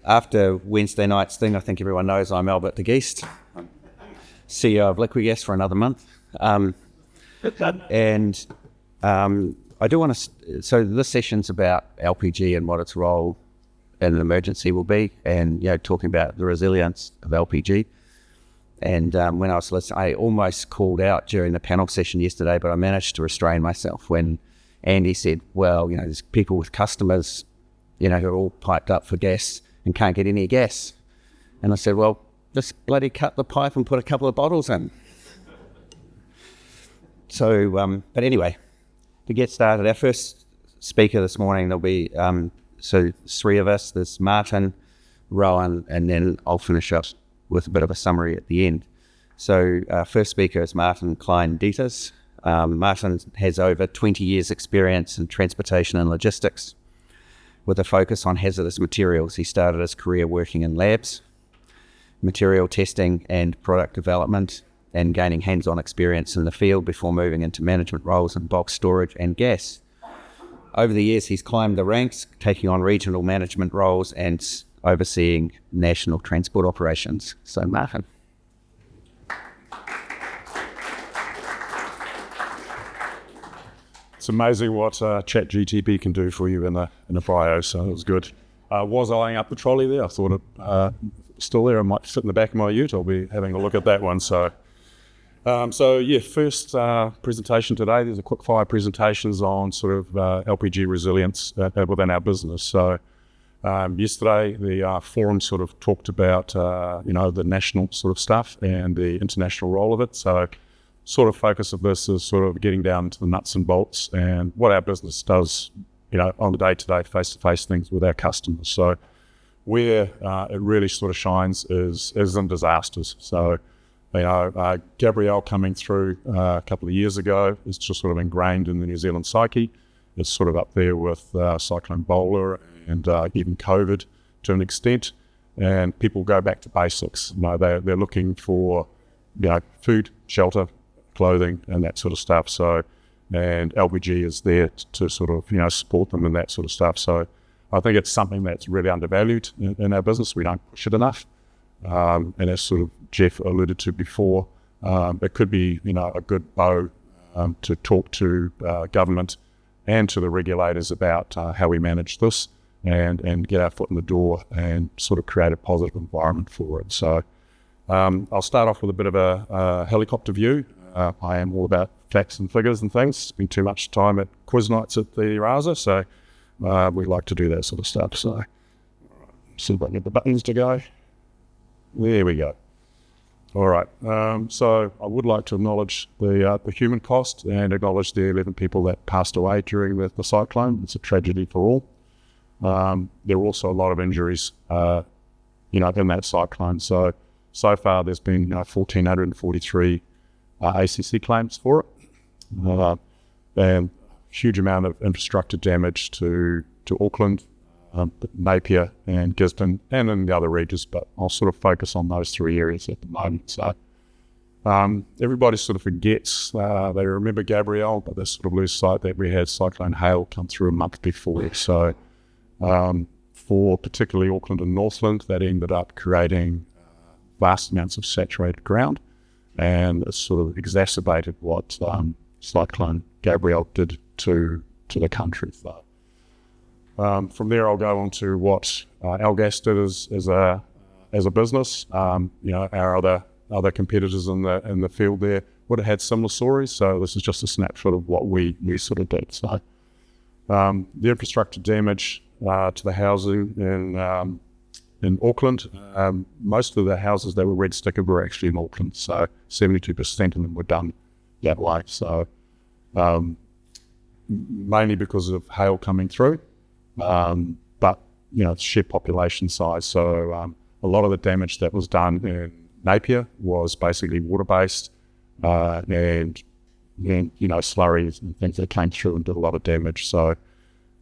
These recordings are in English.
After Wednesday night's thing, I think everyone knows I'm Albert de Geest, CEO of Liquigas for another month. I do want to, so this session's about LPG and what its role in an emergency will be, and talking about the resilience of LPG. And when I was listening, I almost called out during the panel session yesterday, but I managed to restrain myself when Andy said, well, there's people with customers, who are all piped up for gas and can't get any gas. And I said, well, just bloody cut the pipe and put a couple of bottles in. So, but anyway, to get started, our first speaker this morning, there'll be, so three of us, there's Martin, Rowan, and then I'll finish up with a bit of a summary at the end. So first speaker is Martin Kleine-Deters. Martin has over 20 years experience in transportation and logistics with a focus on hazardous materials. He started his career working in labs, material testing and product development, and gaining hands-on experience in the field before moving into management roles in box storage and gas. Over the years, he's climbed the ranks, taking on regional management roles and overseeing national transport operations. So, Martin. It's amazing what ChatGTP can do for you in a bio, so it was good. Was eyeing up the trolley there. I thought it still there. It might fit in the back of my ute. I'll be having a look at that one. So first presentation today. There's a quick fire presentations on sort of LPG resilience within our business. So yesterday the forum sort of talked about the national sort of stuff and the international role of it. So sort of focus of this is sort of getting down to the nuts and bolts and what our business does, on the day-to-day, face-to-face things with our customers. So where it really sort of shines is in disasters. So Gabrielle coming through a couple of years ago is just sort of ingrained in the New Zealand psyche. It's sort of up there with Cyclone Gabrielle and even COVID to an extent. And people go back to basics. They're looking for food, shelter, clothing, and that sort of stuff. So, and LPG is there to sort of support them and that sort of stuff. So, I think it's something that's really undervalued in our business. We don't push it enough. And as sort of Jeff alluded to before, it could be a good bow to talk to government and to the regulators about how we manage this and get our foot in the door and sort of create a positive environment for it. So I'll start off with a bit of a helicopter view. I am all about facts and figures and things. Spend too much time at quiz nights at the RASA, so we like to do that sort of stuff. So see if I can get the buttons to go. There we go. All right. So I would like to acknowledge the human cost and acknowledge the 11 people that passed away during the cyclone. It's a tragedy for all. There were also a lot of injuries, in that cyclone. So far there's been 1,443 ACC claims for it, and huge amount of infrastructure damage to Auckland, Napier and Gisborne, and in the other regions, but I'll sort of focus on those three areas at the moment. So everybody sort of forgets, they remember Gabrielle, but they sort of lose sight that we had Cyclone Hale come through a month before. So for particularly Auckland and Northland, that ended up creating vast amounts of saturated ground, and it sort of exacerbated what Cyclone Gabrielle did to the country. So from there, I'll go on to what Elgas did as a business. Our other competitors in the field there would have had similar stories. So this is just a snapshot of what we sort of did. So the infrastructure damage to the housing in Auckland, most of the houses that were red stickered were actually in Auckland. So 72% of them were done that way. So mainly because of hail coming through. But it's sheer population size. So a lot of the damage that was done in Napier was basically water-based, and slurries and things that came through and did a lot of damage. So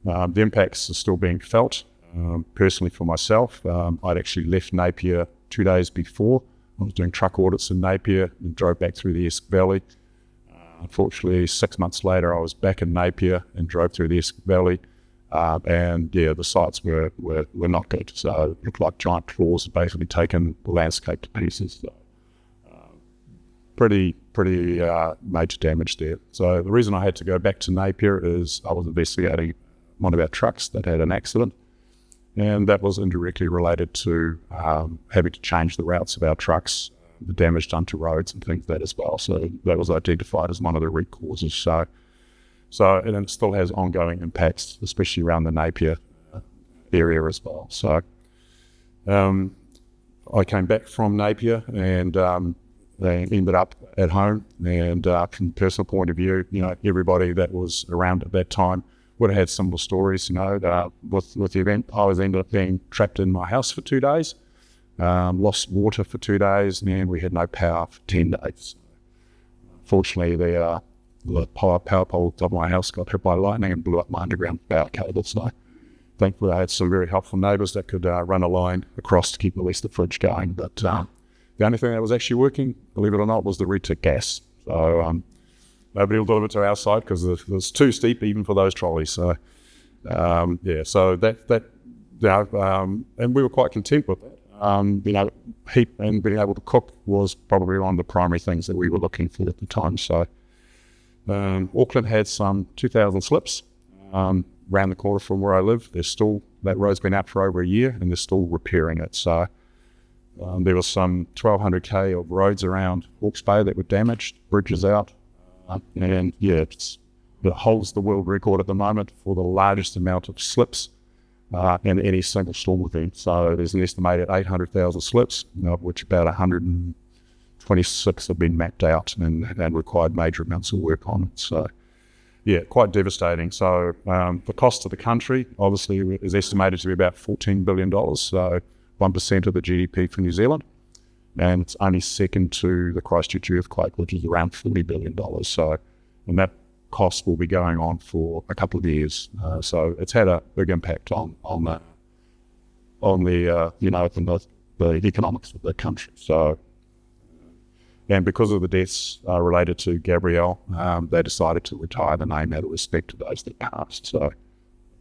the impacts are still being felt. Personally for myself, I'd actually left Napier 2 days before. I was doing truck audits in Napier and drove back through the Esk Valley. Unfortunately, 6 months later, I was back in Napier and drove through the Esk Valley. And yeah, the sites were not good. So it looked like giant claws had basically taken the landscape to pieces. So, pretty major damage there. So the reason I had to go back to Napier is I was investigating one of our trucks that had an accident, and that was indirectly related to having to change the routes of our trucks, the damage done to roads and things like that as well. So that was identified as one of the root causes. So and it still has ongoing impacts, especially around the Napier area as well. So I came back from Napier and they ended up at home. And from a personal point of view, everybody that was around at that time would have had similar stories. With the event, I ended up being trapped in my house for 2 days, lost water for 2 days, and we had no power for 10 days. Fortunately, the power pole of my house got hit by lightning and blew up my underground power cable. So thankfully, I had some very helpful neighbours that could run a line across to keep at least the fridge going. But the only thing that was actually working, believe it or not, was the retic gas. So nobody will deliver to our side because it was too steep even for those trolleys. So so that and we were quite content with that. Heat and being able to cook was probably one of the primary things that we were looking for at the time. So Auckland had some 2,000 slips around the corner from where I live. That road's been out for over a year and they're still repairing it. So there was some 1,200 of roads around Hawke's Bay that were damaged, bridges out. And it holds the world record at the moment for the largest amount of slips in any single storm event. So there's an estimated 800,000 slips, of which about 126 have been mapped out and required major amounts of work on it. So quite devastating. So the cost to the country obviously is estimated to be about $14 billion, so 1% of the GDP for New Zealand. And it's only second to the Christchurch earthquake, which is around $40 billion. So, and that cost will be going on for a couple of years. So it's had a big impact on the economics of the country. So, and because of the deaths related to Gabrielle, they decided to retire the name out of respect to those that passed. So,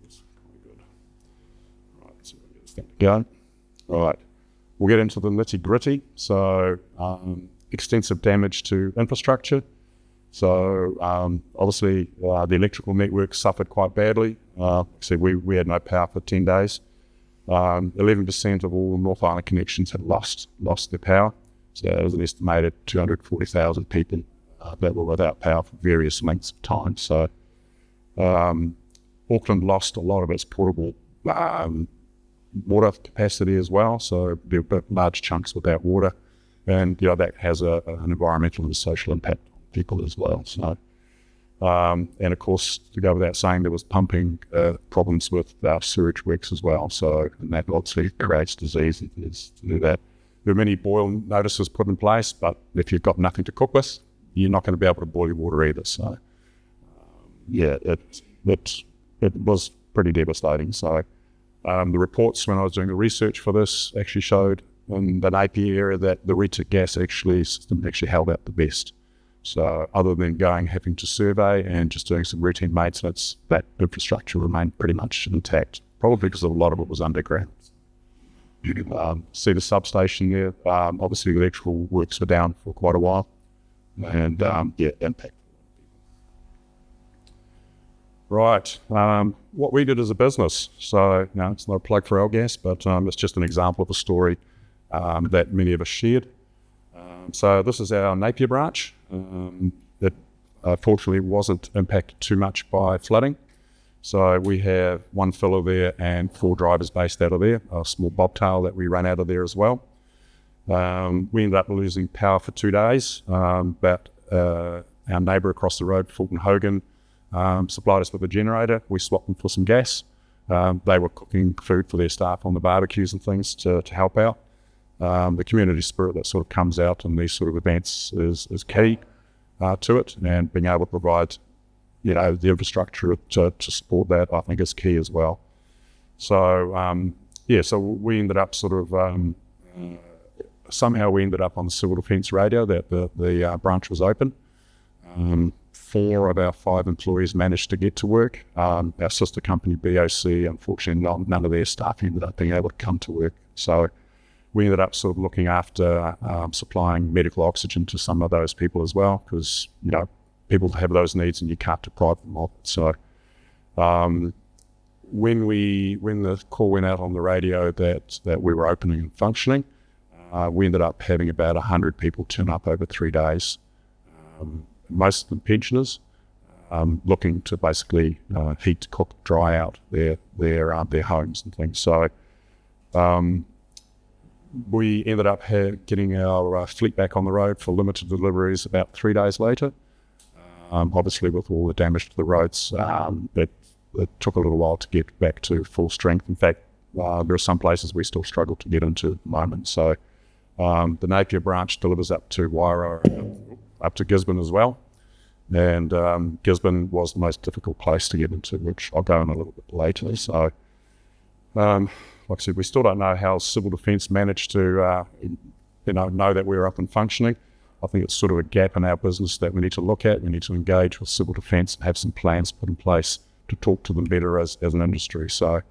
it's good. Right, so we'll get this thing going. Right. We'll get into the nitty-gritty. So extensive damage to infrastructure. So obviously the electrical network suffered quite badly. So we had no power for 10 days. 11% of all North Island connections had lost their power. So there was an estimated 240,000 people that were without power for various lengths of time. So Auckland lost a lot of its portable water capacity as well, so there were large chunks without water, and that has an environmental and social impact on people as well. So, and of course, to go without saying, there was pumping problems with our sewage works as well. So, and that obviously creates disease to do that. There are many boil notices put in place, but if you've got nothing to cook with, you're not going to be able to boil your water either. So, it was pretty devastating. So. The reports when I was doing the research for this actually showed in the Napier area that the retic gas system actually held out the best. So other than having to survey and just doing some routine maintenance, that infrastructure remained pretty much intact, probably because a lot of it was underground. See the substation there, obviously the electrical works were down for quite a while, and impact. Right, what we did as a business. So, it's not a plug for Elgas, but it's just an example of a story that many of us shared. So this is our Napier branch. It fortunately wasn't impacted too much by flooding. So we have one filler there and 4 drivers based out of there, a small bobtail that we ran out of there as well. We ended up losing power for 2 days, but our neighbour across the road, Fulton Hogan, supplied us with a generator. We swapped them for some gas. They were cooking food for their staff on the barbecues and things to help out. The community spirit that sort of comes out in these sort of events is key to it, and being able to provide the infrastructure to support that, I think, is key as well. So so we ended up somehow we ended up on the civil defence radio that the branch was open. 4 of our 5 employees managed to get to work. Our sister company, BOC, unfortunately, none of their staff ended up being able to come to work. So we ended up sort of looking after supplying medical oxygen to some of those people as well, because, people have those needs and you can't deprive them of it. So when the call went out on the radio that we were opening and functioning, we ended up having about 100 people turn up over 3 days. Most of them pensioners, looking to basically heat, cook, dry out their homes and things. So we ended up getting our fleet back on the road for limited deliveries about 3 days later. Obviously, with all the damage to the roads, it took a little while to get back to full strength. In fact, there are some places we still struggle to get into at the moment. So the Napier branch delivers up to Wairau, up to Gisborne as well. And Gisborne was the most difficult place to get into, which I'll go in a little bit later. So, like I said, we still don't know how Civil Defence managed to, know that we're up and functioning. I think it's sort of a gap in our business that we need to look at. We need to engage with Civil Defence and have some plans put in place to talk to them better as an industry. So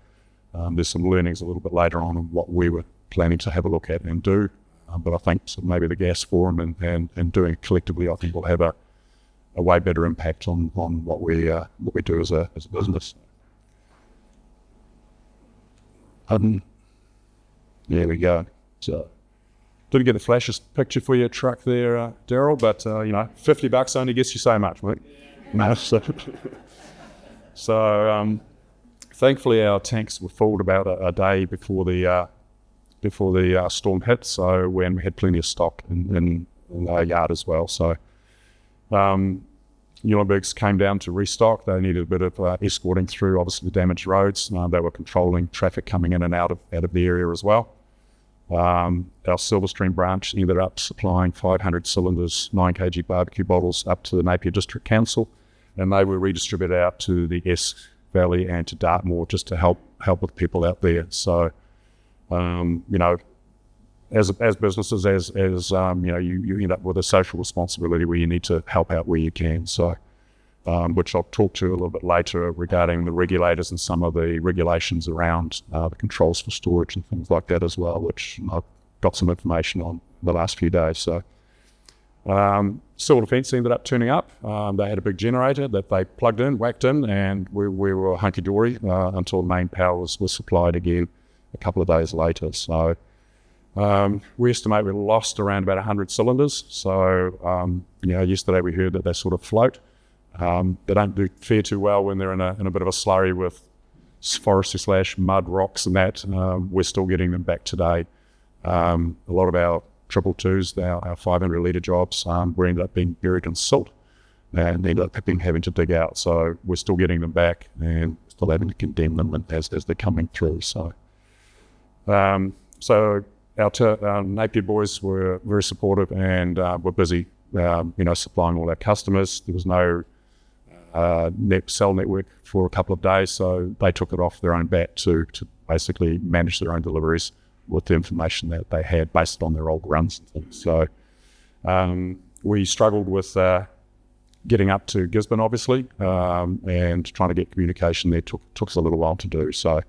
there's some learnings a little bit later on what we were planning to have a look at and do. But I think maybe the Gas Forum and doing it collectively, I think will have a way better impact on what we do as a business. There we go. So didn't get the flashiest picture for your truck there, Daryl, but $50 only gets you so much, mate. No, so thankfully our tanks were filled about a day before the storm hit. So when we had plenty of stock in our yard as well. So Eulenbergs came down to restock. They needed a bit of escorting through, obviously, the damaged roads. They were controlling traffic coming in and out of the area as well. Our Silverstream branch ended up supplying 500 cylinders, 9 kg barbecue bottles up to the Napier District Council, and they were redistributed out to the Esk Valley and to Dartmoor just to help with people out there. So, as businesses, you end up with a social responsibility where you need to help out where you can. So, which I'll talk to a little bit later regarding the regulators and some of the regulations around the controls for storage and things like that as well, which I've got some information on the last few days. So, Civil Defence ended up turning up. They had a big generator that they plugged in, whacked in, and we were hunky-dory until main power was supplied again a couple of days later. So, we estimate we lost around about 100 cylinders. So, yesterday we heard that they sort of float. They don't fare too well when they're in a bit of a slurry with forestry / mud, rocks and that. We're still getting them back today. A lot of our 222s, our 500 litre jobs, we ended up being buried in silt and ended up having to dig out. So we're still getting them back and still having to condemn them as they're coming through. So, our Napier boys were very supportive and were busy, supplying all our customers. There was no cell network for a couple of days, so they took it off their own bat to basically manage their own deliveries with the information that they had based on their old runs and things. So we struggled with getting up to Gisborne, obviously, and trying to get communication there took us a little while to do. So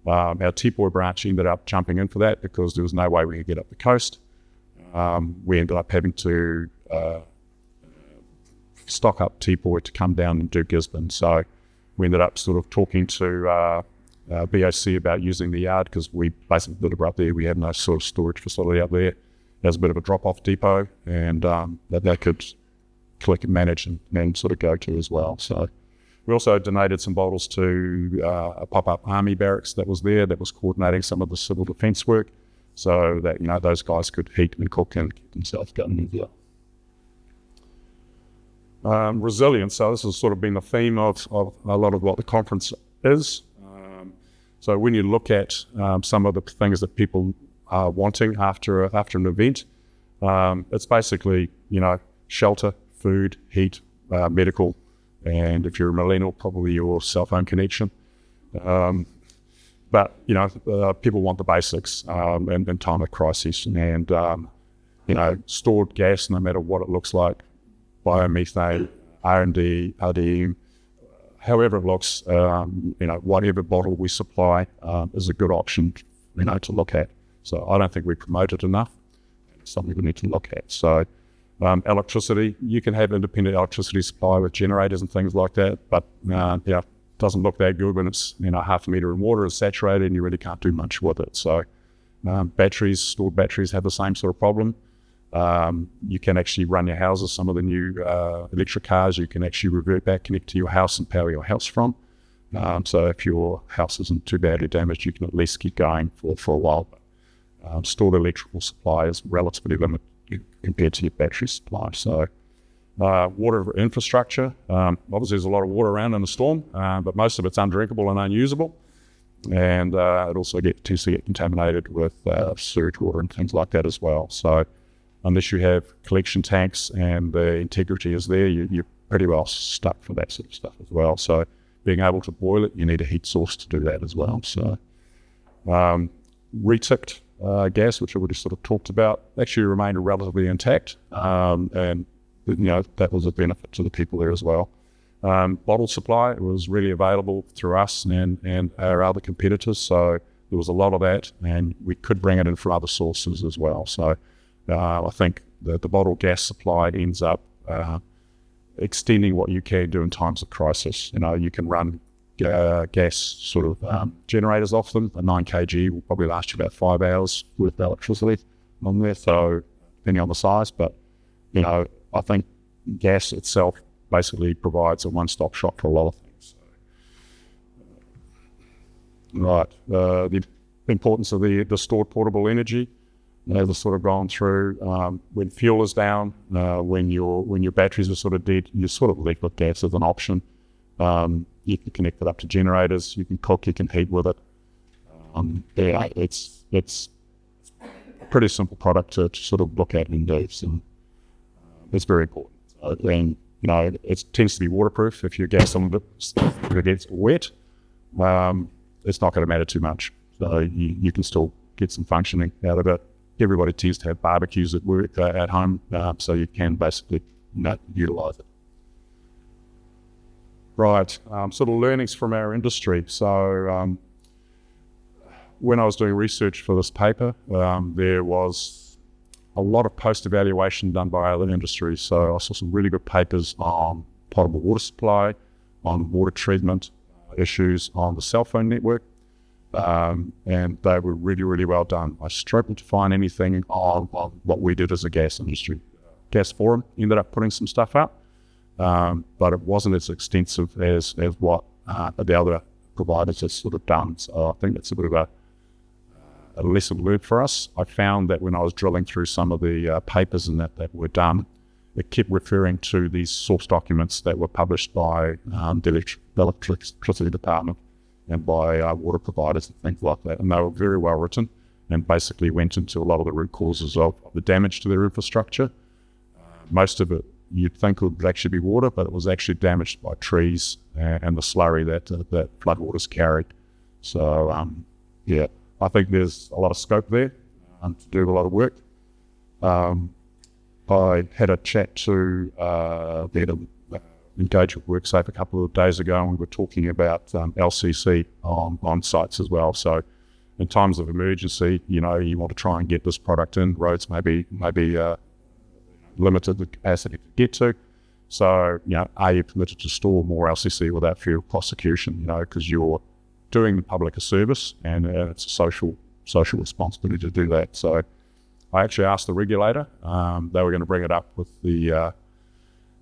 our Tipoi branch ended up jumping in for that because there was no way we could get up the coast. We ended up having to stock up Tipoi to come down and do Gisborne. So we ended up sort of talking to BOC about using the yard because we basically deliver up there. We have no sort of storage facility up there. There's a bit of a drop-off depot and that they could collect and manage and sort of go to as well. So we also donated some bottles to a pop-up army barracks that was there that was coordinating some of the civil defence work so that, those guys could heat and cook and keep themselves going as well. Resilience. So this has sort of been the theme of a lot of what the conference is. So when you look at some of the things that people are wanting after an event, it's basically, shelter, food, heat, medical, and if you're a millennial, probably your cell phone connection. But people want the basics in time of crisis, and stored gas, no matter what it looks like, biomethane, R&D, RDM, however it looks, whatever bottle we supply is a good option, to look at. So I don't think we promote it enough. It's something we need to look at. So electricity, you can have independent electricity supply with generators and things like that, but it doesn't look that good when it's half a metre in water, is saturated, and you really can't do much with it. So stored batteries have the same sort of problem. You can actually run your houses. Some of the new electric cars, you can actually revert back, connect to your house and power your house from. So if your house isn't too badly damaged, you can at least keep going for a while. Stored electrical supply is relatively limited compared to your battery supply. So water infrastructure, obviously there's a lot of water around in a storm, but most of it's undrinkable and unusable. And it also tends to get contaminated with sewage water and things like that as well. So unless you have collection tanks and the integrity is there, you're pretty well stuck for that sort of stuff as well. So being able to boil it, you need a heat source to do that as well. So reticked gas, which I already sort of talked about, actually remained relatively intact, and that was a benefit to the people there as well. Bottle supply was really available through us and our other competitors, so there was a lot of that, and we could bring it in from other sources as well. So I think the bottled gas supply ends up extending what you can do in times of crisis. You can run gas sort of generators off them. A 9 kg will probably last you about 5 hours with electricity on there, so depending on the size. But I think gas itself basically provides a one-stop shop for a lot of things. The importance of the stored portable energy, as I've sort of gone through, when fuel is down, when your batteries are sort of dead, you're sort of left with gas as an option. You can connect it up to generators, you can cook, you can heat with it. It's a pretty simple product to sort of look at and do, and it's very important. And it tends to be waterproof. If your gas on it gets wet, it's not going to matter too much. So you can still get some functioning out of it. Everybody tends to have barbecues at work, at home, so you can basically utilise it. Right, sort of learnings from our industry. So when I was doing research for this paper, there was a lot of post-evaluation done by other industries. So I saw some really good papers on potable water supply, on water treatment issues, on the cell phone network, and they were really, really well done. I struggled to find anything on what we did as a gas industry. Gas Forum ended up putting some stuff up, but it wasn't as extensive as what the other providers have sort of done. So I think it's a bit of a lesson learned for us. I found that when I was drilling through some of the papers and that were done, it kept referring to these source documents that were published by the electricity department and by water providers and things like that. And they were very well written and basically went into a lot of the root causes of the damage to their infrastructure. Most of it you'd think would actually be water, but it was actually damaged by trees and the slurry that floodwaters carried. So, I think there's a lot of scope there to do a lot of work. I had a chat to the Engage with WorkSafe a couple of days ago, and we were talking about LCC on sites as well. So in times of emergency, you want to try and get this product in. Roads may be limited the capacity to get to. So, are you permitted to store more LCC without fear of prosecution, because you're doing the public a service, and it's a social responsibility to do that. So I actually asked the regulator, they were going to bring it up with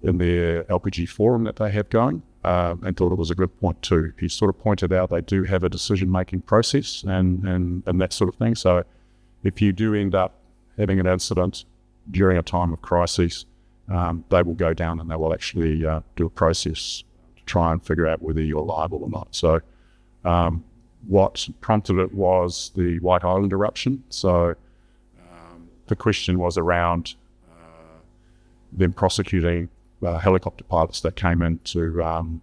in their LPG forum that they have going, and thought it was a good point too. He sort of pointed out they do have a decision-making process and that sort of thing. So if you do end up having an incident during a time of crisis, they will go down and they will actually do a process to try and figure out whether you're liable or not. So what prompted it was the White Island eruption. So the question was around them prosecuting helicopter pilots that came in to,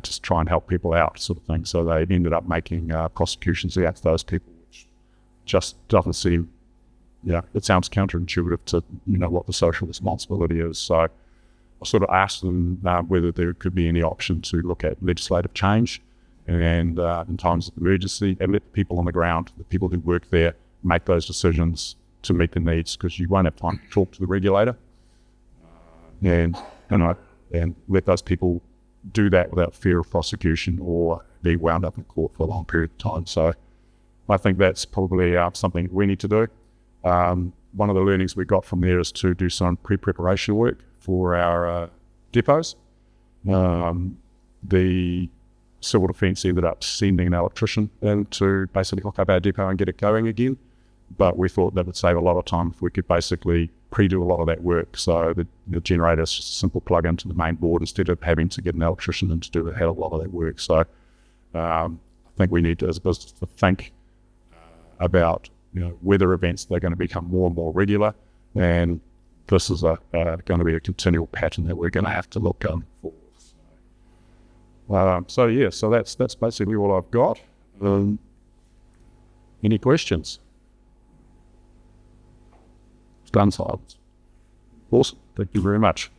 just try and help people out, sort of thing. So they ended up making prosecutions against those people, which just doesn't seem, it sounds counterintuitive to what the social responsibility is. So sort of asked them whether there could be any option to look at legislative change and in times of emergency, and let the people on the ground, the people who work there, make those decisions to meet the needs, because you won't have time to talk to the regulator, and let those people do that without fear of prosecution or being wound up in court for a long period of time. So I think that's probably something we need to do. One of the learnings we got from there is to do some pre-preparation work for our depots. The civil defence ended up sending an electrician in to basically hook up our depot and get it going again. But we thought that would save a lot of time if we could basically pre-do a lot of that work. So the generator is just a simple plug into the main board instead of having to get an electrician in to do a hell of a lot of that work. So I think we need to, as a business, to think about weather events. They're going to become more and more regular, and this is going to be a continual pattern that we're going to have to look for. So that's basically all I've got. Any questions? Done silence. Awesome. Thank you very much.